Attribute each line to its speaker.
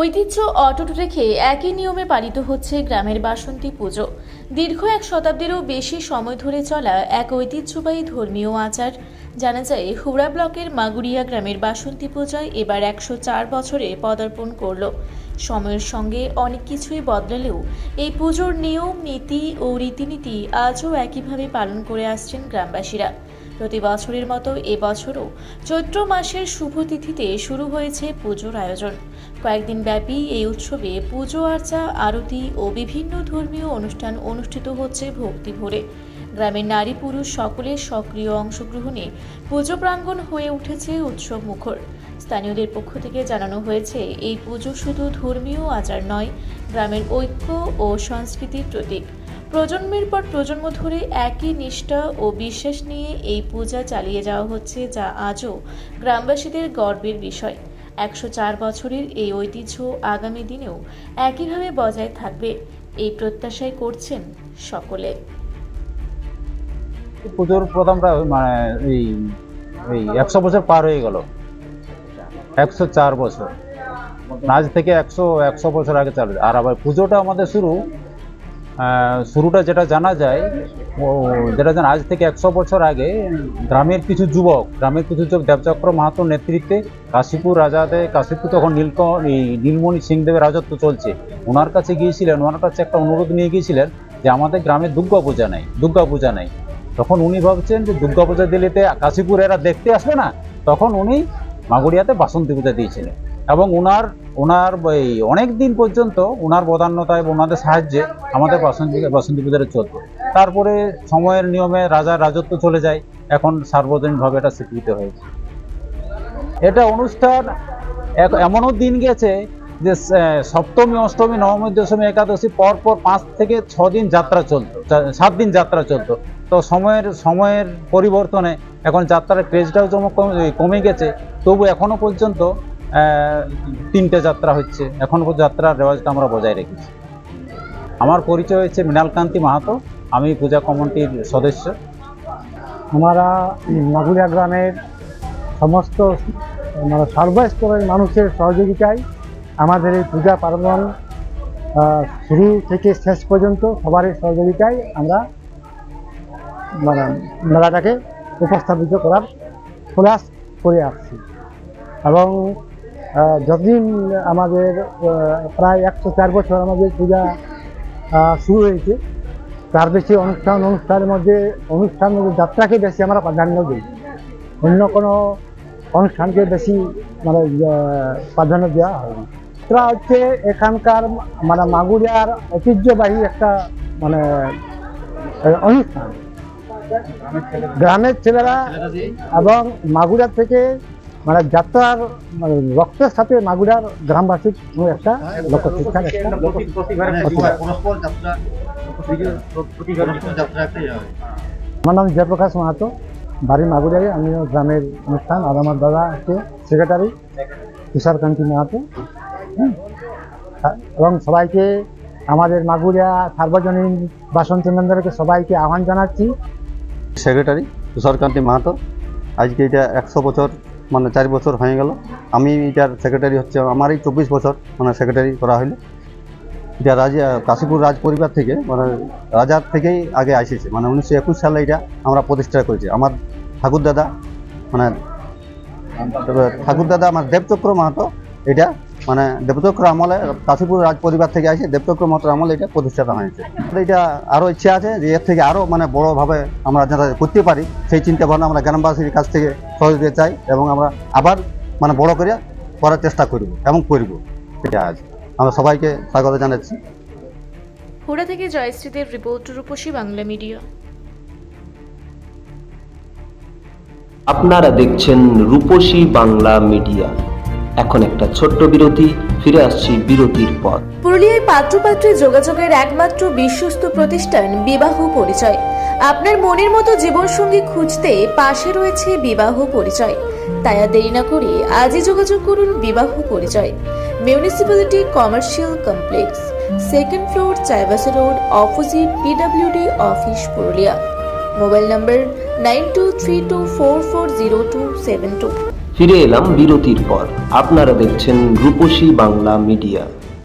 Speaker 1: ঐতিহ্য অটুট রেখে একই নিয়মে পালিত হচ্ছে গ্রামের বাসন্তী পুজো। দীর্ঘ এক শতাব্দীরও বেশি সময় ধরে চলা এক ঐতিহ্যবাহী ধর্মীয় আচার। জানা যায়, হুড়া ব্লকের মাগুরিয়া গ্রামের বাসন্তী পূজায় এবার 104 বছরে পদার্পণ করল। সময়ের সঙ্গে অনেক কিছুই বদলালেও এই পুজোর নিয়ম নীতি ও রীতিনীতি আজও একইভাবে পালন করে আসছেন গ্রামবাসীরা। প্রতি বছরের মতো এবছরও চৈত্র মাসের শুভ তিথিতে শুরু হয়েছে পুজোর আয়োজন। কয়েকদিন ব্যাপী এই উৎসবে পুজো আর্চা, আরতি ও বিভিন্ন ধর্মীয় অনুষ্ঠান অনুষ্ঠিত হচ্ছে ভক্তি ভরে। গ্রামের নারী পুরুষ সকলের সক্রিয় অংশগ্রহণে পুজো প্রাঙ্গণ হয়ে উঠেছে উৎসব মুখর। স্থানীয়দের পক্ষ থেকে জানানো হয়েছে, এই পুজো শুধু ধর্মীয় আচার নয়, গ্রামের ঐক্য ও সংস্কৃতির প্রতীক। প্রজন্মের পর প্রজন্ম ধরে একই নিষ্ঠা ও বিশ্বাস নিয়ে এই পূজা চালিয়ে যাওয়া হচ্ছে, যা আজও গ্রামবাসীদের গর্বের বিষয়। 104 বছরের এই ঐতিহ্য আগামী দিনেও একইভাবে বজায় থাকবে, এই প্রত্যাশাই করছেন সকলে।
Speaker 2: পুজোর প্রথমটা মানে এই 100 বছর পার হয়ে গেল। 104 বছর, আজ থেকে 100 বছর আগে চালু। আর আবার পুজোটা আমাদের শুরুটা যেটা জানা যায়, আজ থেকে 100 বছর আগে গ্রামের কিছু যুবক দেবচক্র মাহাতোর নেতৃত্বে কাশীপুর তখন নীলমণি সিংদেবের রাজত্ব চলছে। ওনার কাছে গিয়েছিলেন, ওনার কাছে একটা অনুরোধ নিয়ে গিয়েছিলেন যে আমাদের গ্রামে দুর্গা পূজা নেই। তখন উনি ভাবছেন যে দুর্গা পূজা দিলেতে কাশীপুর এরা দেখতে আসবে না, তখন উনি মাগুরিয়াতে বাসন্তী পূজা দিয়েছিলেন। এবং ওনার অনেক দিন পর্যন্ত ওনার বদান্যতা এবং ওনাদের সাহায্যে আমাদের বাসন্তী পূজাটা চলত। তারপরে সময়ের নিয়মে রাজার রাজত্ব চলে যায়, এখন সার্বজনীনভাবে এটা স্বীকৃত হয়েছে। এটা অনুষ্ঠান এমনও দিন গেছে যে সপ্তমী, অষ্টমী, নবমী, দশমী, একাদশী পরপর 5 থেকে 6 দিন যাত্রা চলতো, 7 দিন যাত্রা চলতো। তো সময়ের পরিবর্তনে এখন যাত্রার ক্রেজটাও কমে গেছে, তবু এখনো পর্যন্ত 3টে যাত্রা হচ্ছে। এখন যাত্রার রেওয়াজটা আমরা বজায় রেখেছি। আমার পরিচয় হচ্ছে মৃণালকান্তি মাহাতো, আমি পূজা কমিটির সদস্য।
Speaker 3: আমরা মাগুরিয়া গ্রামের সমস্ত সর্বস্তরের মানুষের সহযোগিতায় আমাদের এই পূজা পার্বণ শুরু থেকে শেষ পর্যন্ত সবার সহযোগিতায় আমরা মেলাটাকে উপস্থাপিত করার প্রয়াস করে আসছি। এবং যতদিন আমাদের প্রায় 104 বছর আমাদের পূজা শুরু হয়েছে, তার বেশি অনুষ্ঠানের মধ্যে যাত্রাকে বেশি আমরা প্রাধান্য দিই। অন্য কোনো অনুষ্ঠানকে বেশি প্রাধান্য দেওয়া হয় না। এটা হচ্ছে এখানকার মাগুরিয়ার ঐতিহ্যবাহী একটা অনুষ্ঠান। গ্রামের ছেলেরা এবং মাগুরিয়া থেকে যাত্রার রক্তের সাথে মাগুরিয়ার গ্রামবাসীর একটা লোকশিক্ষার আমার নাম জয়প্রকাশ মাহাতো, বাড়ি মাগুরিয়ায়। আমিও গ্রামের অনুষ্ঠান, আর আমার দাদা হচ্ছে সেক্রেটারি তুষারকান্তি মাহাতো। এবং সবাইকে আমাদের মাগুরিয়া সার্বজনীন বাসন্তী মন্দিরকে সবাইকে আহ্বান জানাচ্ছি।
Speaker 4: সেক্রেটারি তুষারকান্তি মাহাতো। আজকে এটা 100 বছর 4 বছর হয়ে গেল। আমি এটার সেক্রেটারি হচ্ছে, আমারই 24 বছর সেক্রেটারি করা হলো। এটা কাশীপুর রাজ পরিবার থেকে রাজার থেকেই আগে আসেছে। 1921 সালে এটা আমরা প্রতিষ্ঠা করেছি। আমার ঠাকুরদাদা আমার দেবচক্র মাহাতো, এটা দেবচক্র আমলে কাশীপুর রাজ পরিবার থেকে আসে, দেবচক্র মাহাতো আমলে এটা প্রতিষ্ঠাতা হয়েছে। এটা আরও ইচ্ছা আছে যে এর থেকে আরও বড়োভাবে আমরা যারা করতে পারি, সেই চিন্তা ভাবনা আমরা গ্রামবাসীর কাছ থেকে সহযোগিতা চাই, এবং আমরা আবার বড় করে করার চেষ্টা করব এবং করব। এটা আজ আমরা সবাইকে স্বাগত জানাচ্ছি।
Speaker 1: হুড়া থেকে জয়শ্রীদেব রিপোর্ট, রূপসী বাংলা মিডিয়া।
Speaker 5: আপনারা দেখছেন রূপসী বাংলা মিডিয়া। এখন একটা ছোট্ট বিরতি, ফিরে আসছি বিরতির পর।
Speaker 1: পুরুলিয়ায় পাত্রপাত্রী যোগাযোগের একমাত্র বিশ্বস্ত প্রতিষ্ঠান বিবাহ পরিচয়। আপনার মনের মতো জীবনসঙ্গী খুঁজতে পাশে রয়েছে বিবাহ পরিচয়। তাই আর দেরি না করে আজই যোগাযোগ করুন বিবাহ পরিচয়। Municipality commercial complex, 2nd floor, Chaibasa road, opposite PWD office, Purulia. Mobile নম্বর 9232440272।
Speaker 5: ফিরে এলাম বিরতির পর। আপনারা দেখছেন রূপসী বাংলা মিডিয়া।